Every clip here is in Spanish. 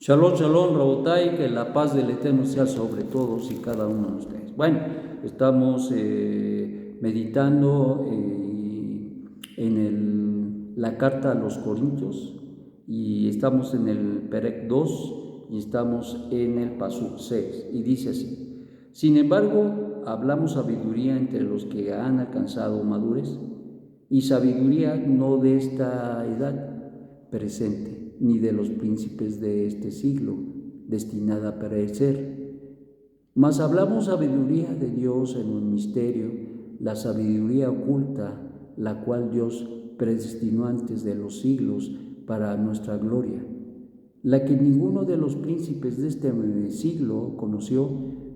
Shalom, shalom, Rabotai, que la paz del Eterno sea sobre todos y cada uno de ustedes. Bueno, estamos meditando en la carta a los Corintios y estamos en el Perec 2 y estamos en el Pasuk 6 y dice así: sin embargo, hablamos sabiduría entre los que han alcanzado madurez y sabiduría no de esta edad presente, ni de los príncipes de este siglo, destinada a perecer. Mas hablamos sabiduría de Dios en un misterio, la sabiduría oculta, la cual Dios predestinó antes de los siglos para nuestra gloria, la que ninguno de los príncipes de este siglo conoció,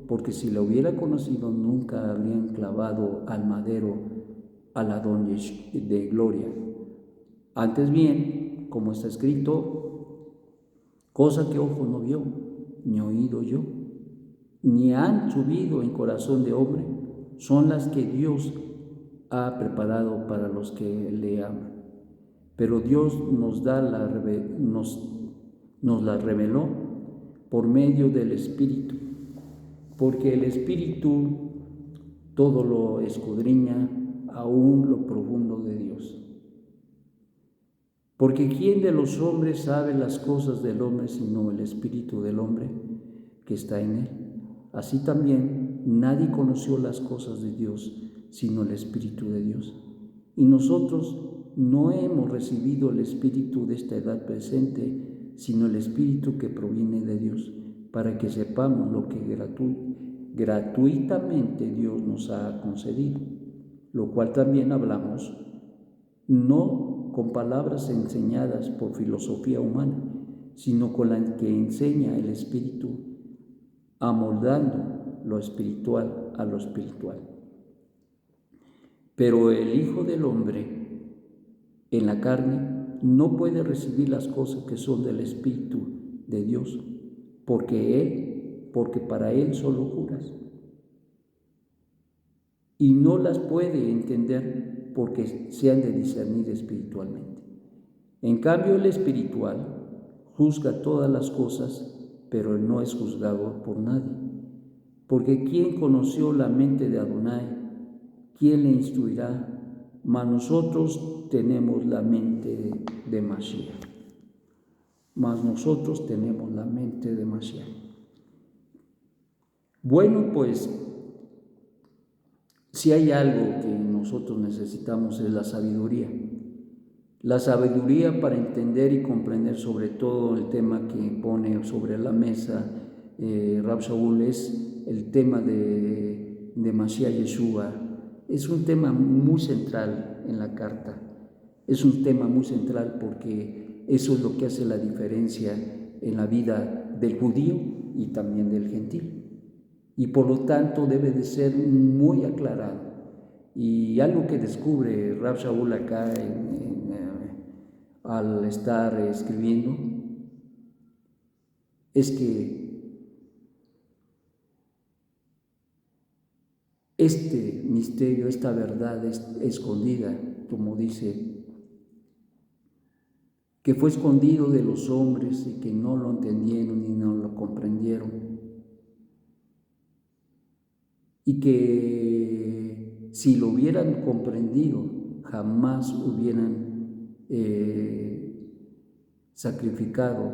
porque si la hubiera conocido nunca habrían clavado al madero al Adón de gloria. Antes bien, como está escrito, cosa que ojo no vio, ni oído yo, ni han subido en corazón de hombre, son las que Dios ha preparado para los que le aman. Pero Dios nos las reveló por medio del Espíritu, porque el Espíritu todo lo escudriña, aún lo profundo de Dios. Porque ¿quién de los hombres sabe las cosas del hombre sino el espíritu del hombre que está en él? Así también nadie conoció las cosas de Dios sino el espíritu de Dios. Y nosotros no hemos recibido el espíritu de esta edad presente, sino el espíritu que proviene de Dios, para que sepamos lo que gratuitamente Dios nos ha concedido, lo cual también hablamos, no con palabras enseñadas por filosofía humana, sino con la que enseña el Espíritu, amoldando lo espiritual a lo espiritual. Pero el Hijo del Hombre en la carne no puede recibir las cosas que son del Espíritu de Dios, porque para él solo juras, y no las puede entender porque se han de discernir espiritualmente. En cambio, el espiritual juzga todas las cosas, pero él no es juzgado por nadie. Porque ¿quién conoció la mente de Adonai? ¿Quién le instruirá? Mas nosotros tenemos la mente de Mashiach. Bueno, pues, si hay algo que nosotros necesitamos es la sabiduría. La sabiduría para entender y comprender sobre todo el tema que pone sobre la mesa Rab Shaul es el tema de Mashiach Yeshua. Es un tema muy central en la carta. Es un tema muy central porque eso es lo que hace la diferencia en la vida del judío y también del gentil. Y por lo tanto debe de ser muy aclarado. Y algo que descubre Rab Shaul acá al estar escribiendo es que este misterio, esta verdad escondida, como dice, que fue escondido de los hombres y que no lo entendieron y no lo comprendieron, y que si lo hubieran comprendido jamás hubieran sacrificado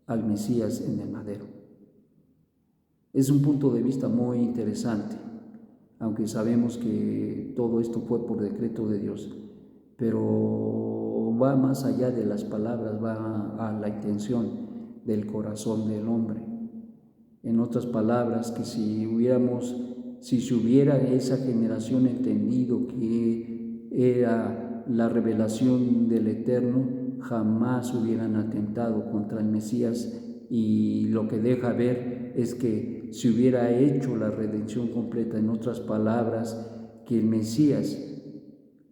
al Mesías en el madero. Es un punto de vista muy interesante, aunque sabemos que todo esto fue por decreto de Dios, pero va más allá de las palabras, va a la intención del corazón del hombre. En otras palabras, que si se hubiera esa generación entendido que era la revelación del Eterno, jamás hubieran atentado contra el Mesías, y lo que deja ver es que se hubiera hecho la redención completa. En otras palabras, que el Mesías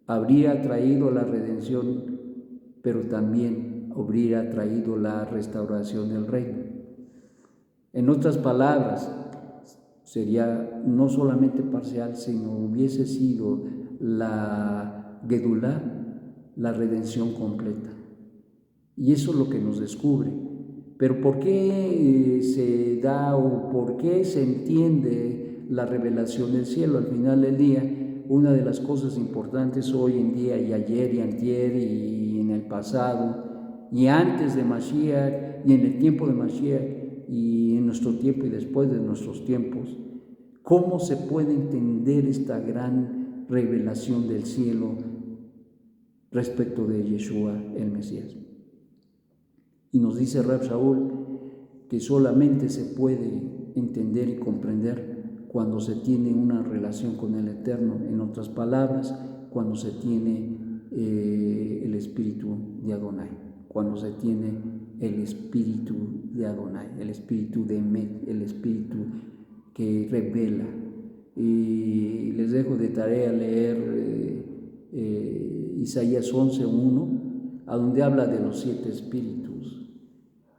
habría traído la redención, pero también habría traído la restauración del reino. En otras palabras, sería no solamente parcial, sino hubiese sido la Gedulá, la redención completa. Y eso es lo que nos descubre, Pero ¿por qué se da o por qué se entiende la revelación del cielo? Al final del día, una de las cosas importantes hoy en día y ayer y antier y en el pasado y antes de Mashiach y en el tiempo de Mashiach y en nuestro tiempo y después de nuestros tiempos, ¿cómo se puede entender esta gran revelación del cielo respecto de Yeshua el Mesías? Y nos dice Rab Shaul que solamente se puede entender y comprender cuando se tiene una relación con el Eterno. En otras palabras, cuando se tiene el espíritu de Adonai, cuando se tiene el espíritu de Adonai, el espíritu de Emet, el espíritu que revela. Y les dejo de tarea leer Isaías 11:1, a donde habla de los 7 espíritus.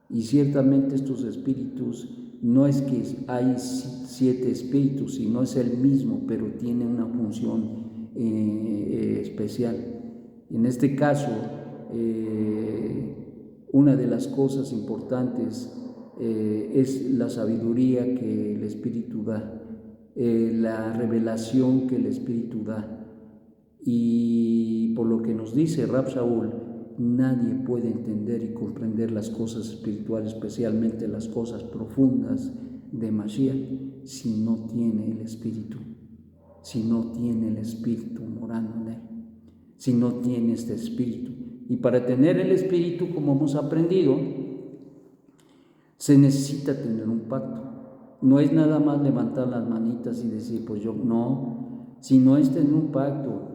Y ciertamente estos espíritus, no es que hay 7 espíritus, sino es el mismo, pero tiene una función especial. En este caso, una de las cosas importantes es la sabiduría que el Espíritu da, la revelación que el Espíritu da. Y por lo que nos dice Rab Shaul, nadie puede entender y comprender las cosas espirituales, especialmente las cosas profundas de Mashiach, si no tiene el Espíritu, si no tiene el Espíritu morando en él, si no tiene este Espíritu. Y para tener el Espíritu, como hemos aprendido, se necesita tener un pacto. No es nada más levantar las manitas y decir, pues yo no, sino es tener un pacto,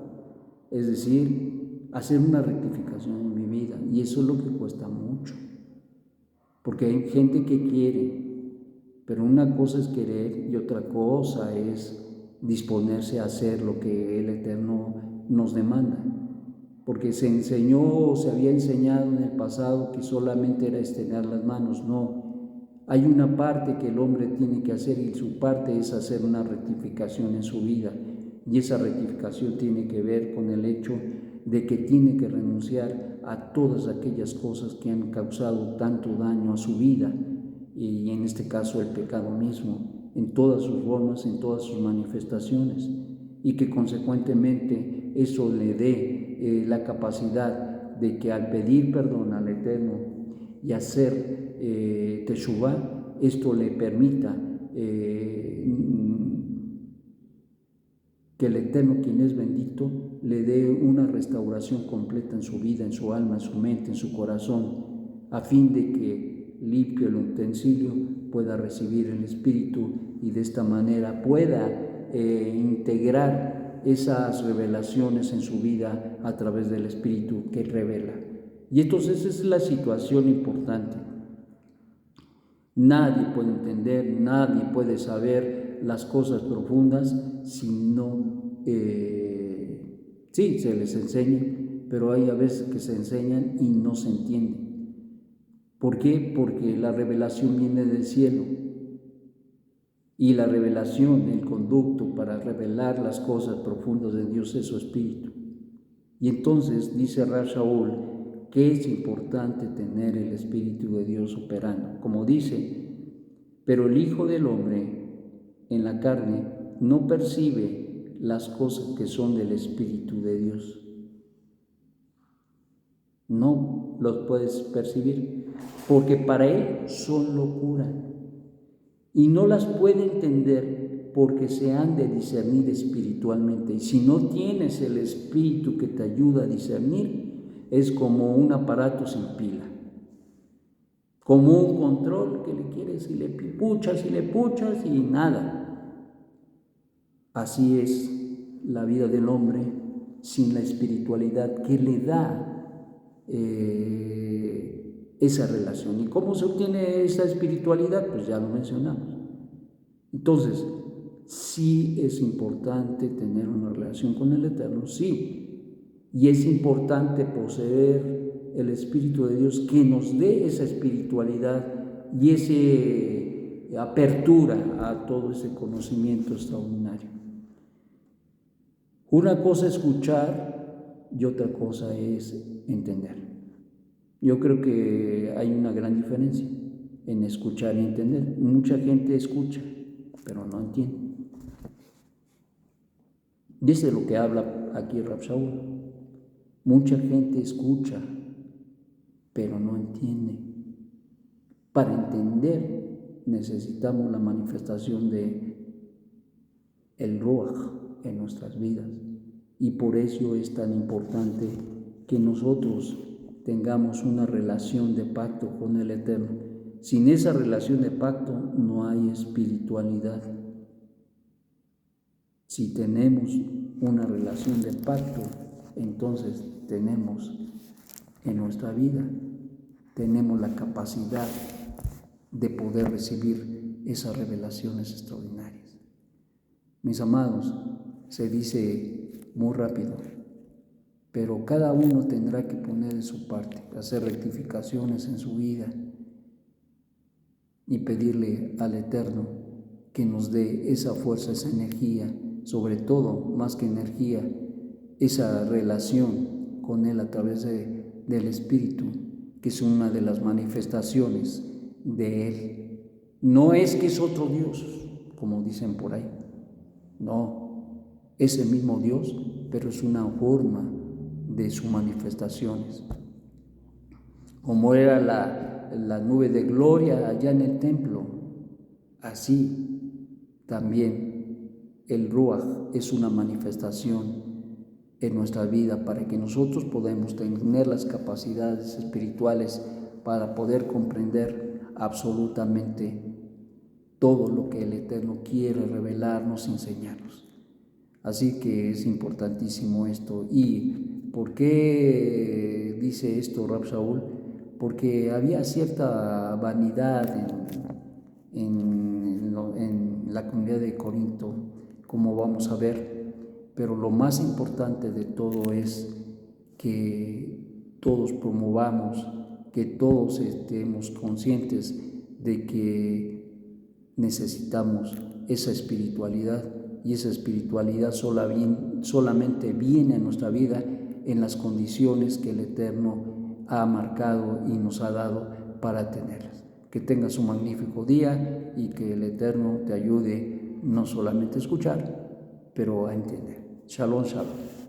es decir, hacer una rectificación en mi vida. Y eso es lo que cuesta mucho, porque hay gente que quiere, pero una cosa es querer y otra cosa es disponerse a hacer lo que el Eterno nos demanda. Porque se había enseñado en el pasado que solamente era extender las manos. No, hay una parte que el hombre tiene que hacer, y su parte es hacer una rectificación en su vida. Y esa rectificación tiene que ver con el hecho de que tiene que renunciar a todas aquellas cosas que han causado tanto daño a su vida, y en este caso el pecado mismo, en todas sus formas, en todas sus manifestaciones, y que consecuentemente eso le dé la capacidad de que al pedir perdón al Eterno y hacer teshuvá, esto le permita que el Eterno, quien es bendito, le dé una restauración completa en su vida, en su alma, en su mente, en su corazón, a fin de que limpio el utensilio pueda recibir el Espíritu y de esta manera pueda integrar esas revelaciones en su vida a través del Espíritu que revela. Y entonces esa es la situación importante. Nadie puede entender, nadie puede saber las cosas profundas si no, sí, se les enseña, pero hay a veces que se enseñan y no se entienden. ¿Por qué? Porque la revelación viene del cielo, y la revelación, el conducto para revelar las cosas profundas de Dios es su Espíritu. Y entonces dice Rab Shaul que es importante tener el Espíritu de Dios operando. Como dice, pero el Hijo del Hombre en la carne no percibe las cosas que son del Espíritu de Dios. No los puedes percibir, porque para él son locura, y no las puede entender porque se han de discernir espiritualmente. Y si no tienes el Espíritu que te ayuda a discernir, es como un aparato sin pila, como un control que le quieres y le puchas y nada. Así es la vida del hombre sin la espiritualidad que le da esa relación. ¿Y cómo se obtiene esa espiritualidad? Pues ya lo mencionamos. Entonces, sí es importante tener una relación con el Eterno, sí, y es importante poseer el Espíritu de Dios que nos dé esa espiritualidad y esa apertura a todo ese conocimiento extraordinario. Una cosa es escuchar y otra cosa es entender. Yo creo que hay una gran diferencia. en escuchar y entender. Mucha gente escucha, pero no entiende. Y eso es lo que habla aquí Rab Shaul. Mucha gente escucha, pero no entiende. Para entender necesitamos la manifestación de el Ruach en nuestras vidas. Y por eso es tan importante que nosotros tengamos una relación de pacto con el Eterno. Sin esa relación de pacto no hay espiritualidad. Si tenemos una relación de pacto, entonces tenemos en nuestra vida, tenemos la capacidad de poder recibir esas revelaciones extraordinarias. Mis amados, se dice muy rápido, pero cada uno tendrá que poner de su parte, hacer rectificaciones en su vida y pedirle al Eterno que nos dé esa fuerza, esa energía, sobre todo, más que energía, esa relación con Él a través del Espíritu, que es una de las manifestaciones de Él. No es que es otro Dios, como dicen por ahí. No, es el mismo Dios, pero es una forma de sus manifestaciones. Como era la nube de gloria allá en el templo, así también el Ruach es una manifestación en nuestra vida para que nosotros podamos tener las capacidades espirituales para poder comprender absolutamente todo lo que el Eterno quiere revelarnos, enseñarnos. Así que es importantísimo esto. ¿Y por qué dice esto Rab Shaul? Porque había cierta vanidad en la comunidad de Corinto, como vamos a ver, pero lo más importante de todo es que todos promovamos, que todos estemos conscientes de que necesitamos esa espiritualidad, y esa espiritualidad solamente viene a nuestra vida en las condiciones que el Eterno ha marcado y nos ha dado para tenerlas. Que tengas un magnífico día y que el Eterno te ayude no solamente a escuchar, pero a entender. Shalom, shalom.